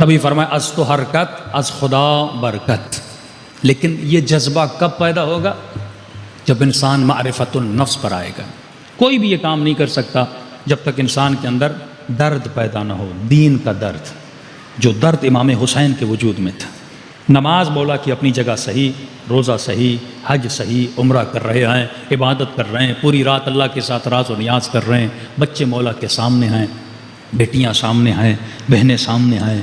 تبھی فرمایا از تو حرکت از خدا برکت. لیکن یہ جذبہ کب پیدا ہوگا؟ جب انسان معرفت النفس پر آئے گا. کوئی بھی یہ کام نہیں کر سکتا جب تک انسان کے اندر درد پیدا نہ ہو، دین کا درد، جو درد امام حسین کے وجود میں تھا. نماز مولا کی اپنی جگہ صحیح، روزہ صحیح، حج صحیح، عمرہ کر رہے ہیں، عبادت کر رہے ہیں، پوری رات اللہ کے ساتھ راز و نیاز کر رہے ہیں، بچے مولا کے سامنے ہیں، بیٹیاں سامنے ہیں، بہنیں سامنے ہیں،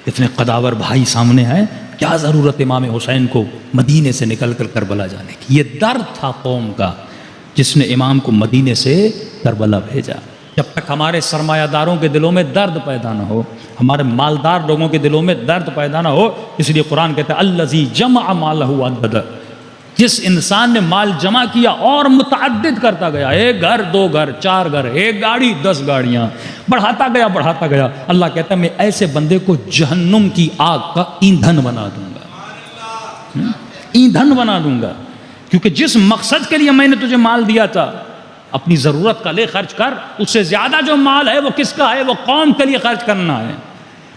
اتنے قداور بھائی سامنے ہیں. کیا ضرورت امام حسین کو مدینے سے نکل کر کربلا جانے کی؟ یہ درد تھا قوم کا جس نے امام کو مدینے سے کربلا بھیجا. جب تک ہمارے سرمایہ داروں کے دلوں میں درد پیدا نہ ہو، ہمارے مالدار لوگوں کے دلوں میں درد پیدا نہ ہو، اس لیے قرآن کہتا ہے الذی جمع مالہ وعددہ، جس انسان نے مال جمع کیا اور متعدد کرتا گیا، ایک گھر، دو گھر، چار گھر، ایک گاڑی، 10 گاڑیاں، بڑھاتا گیا. اللہ کہتا ہے میں ایسے بندے کو جہنم کی آگ کا ایندھن بنا دوں گا، ایندھن بنا دوں گا. کیونکہ جس مقصد کے لیے میں نے تجھے مال دیا تھا، اپنی ضرورت کا لے خرچ کر، اس سے زیادہ جو مال ہے وہ کس کا ہے؟ وہ قوم کے لیے خرچ کرنا ہے،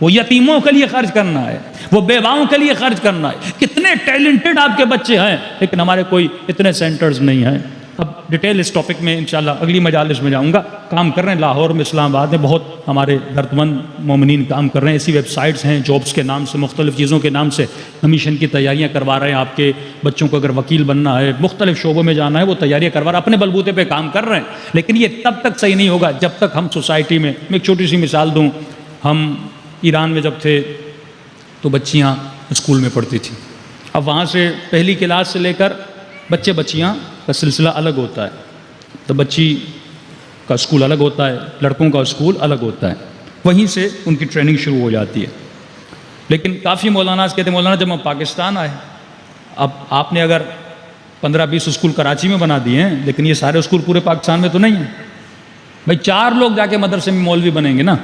وہ یتیموں کے لیے خرچ کرنا ہے، وہ بیواؤں کے لیے خرچ کرنا ہے. کتنے ٹیلنٹڈ آپ کے بچے ہیں، لیکن ہمارے کوئی اتنے سینٹرز نہیں ہیں. اب ڈیٹیل اس ٹاپک میں انشاءاللہ اگلی مجالس میں جاؤں گا. کام کر رہے ہیں لاہور میں، اسلام آباد میں بہت ہمارے دردمند مومنین کام کر رہے ہیں. ایسی ویب سائٹس ہیں جابس کے نام سے، مختلف چیزوں کے نام سے کمیشن کی تیاریاں کروا رہے ہیں. آپ کے بچوں کو اگر وکیل بننا ہے، مختلف شعبوں میں جانا ہے، وہ تیاریاں کروا رہے ہیں، اپنے بلبوتے پہ کام کر رہے ہیں. لیکن یہ تب تک صحیح نہیں ہوگا جب تک ہم سوسائٹی میں ایک چھوٹی سی مثال دوں. ہم ایران میں جب تھے تو بچیاں اسکول میں پڑھتی تھیں. اب وہاں سے پہلی کلاس سے لے کر بچے بچیاں کا سلسلہ الگ ہوتا ہے. تو بچی کا اسکول الگ ہوتا ہے، لڑکوں کا اسکول الگ ہوتا ہے. وہیں سے ان کی ٹریننگ شروع ہو جاتی ہے. لیکن کافی مولانا کہتے ہیں مولانا جب ہم پاکستان آئے، اب آپ نے اگر 15-20 اسکول کراچی میں بنا دیے ہیں، لیکن یہ سارے اسکول پورے پاکستان میں تو نہیں ہیں. بھائی 4 لوگ جا کے مدرسے میں مولوی بنیں گے نا،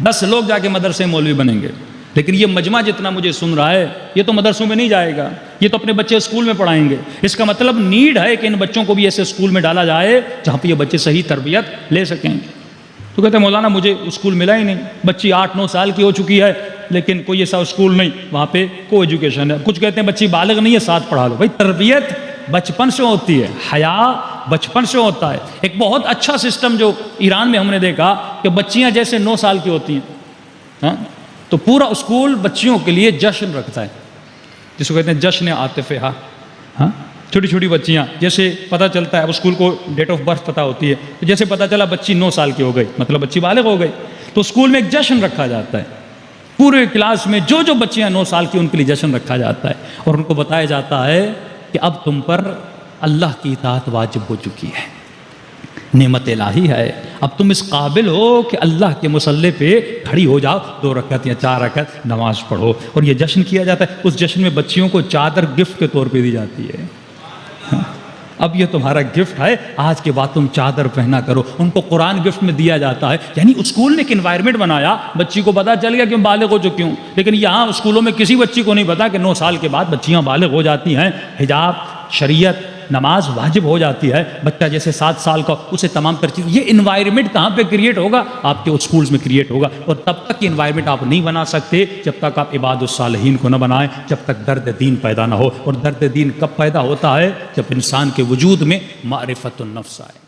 10 لوگ جا کے مدرسے میں مولوی بنیں گے. لیکن یہ مجمع جتنا مجھے سن رہا ہے، یہ تو مدرسوں میں نہیں جائے گا، یہ تو اپنے بچے اسکول میں پڑھائیں گے. اس کا مطلب نیڈ ہے کہ ان بچوں کو بھی ایسے اسکول میں ڈالا جائے جہاں پہ یہ بچے صحیح تربیت لے سکیں. تو کہتے ہیں مولانا مجھے اسکول ملا ہی نہیں، بچی 8-9 سال کی ہو چکی ہے لیکن کوئی ایسا اسکول نہیں، وہاں پہ کو ایجوکیشن ہے. کچھ کہتے ہیں بچی بالغ نہیں ہے، ساتھ پڑھا لو. بھائی تربیت بچپن سے ہوتی ہے، حیا بچپن سے ہوتا ہے. ایک بہت اچھا سسٹم جو ایران میں ہم نے دیکھا کہ بچیاں جیسے 9 سال کی ہوتی ہیں تو پورا اسکول بچیوں کے لیے جشن رکھتا ہے، جس کو کہتے ہیں جشن عاطفہ. چھوٹی چھوٹی بچیاں، جیسے پتہ چلتا ہے اسکول کو ڈیٹ آف برتھ پتہ ہوتی ہے، تو جیسے پتہ چلا بچی 9 سال کی ہو گئی، مطلب بچی بالغ ہو گئی، تو اسکول میں ایک جشن رکھا جاتا ہے. پورے کلاس میں جو بچیاں 9 سال کی ان کے لیے جشن رکھا جاتا ہے، اور ان کو بتایا جاتا ہے کہ اب تم پر اللہ کی اطاعت واجب ہو چکی ہے، نعمت الہی ہے، اب تم اس قابل ہو کہ اللہ کے مصلی پہ کھڑی ہو جاؤ، 2 رکعت یا 4 رکعت نماز پڑھو. اور یہ جشن کیا جاتا ہے. اس جشن میں بچیوں کو چادر گفٹ کے طور پہ دی جاتی ہے. اب یہ تمہارا گفٹ ہے، آج کے بعد تم چادر پہنا کرو. ان کو قرآن گفٹ میں دیا جاتا ہے. یعنی اسکول نے ایک انوائرمنٹ بنایا، بچی کو پتا چل گیا کہ بالغ ہو چکی ہوں. لیکن یہاں اسکولوں میں کسی بچی کو نہیں پتا کہ 9 سال کے بعد بچیاں بالغ ہو جاتی ہیں، حجاب، شریعت، نماز واجب ہو جاتی ہے. بچہ جیسے 7 سال کا، اسے تمام تر چیز. یہ انوائرمنٹ کہاں پہ کریٹ ہوگا؟ آپ کے اسکولز میں کریٹ ہوگا. اور تب تک یہ انوائرمنٹ آپ نہیں بنا سکتے جب تک آپ عباد الصالحین کو نہ بنائیں، جب تک درد دین پیدا نہ ہو. اور درد دین کب پیدا ہوتا ہے؟ جب انسان کے وجود میں معرفت النفس آئے.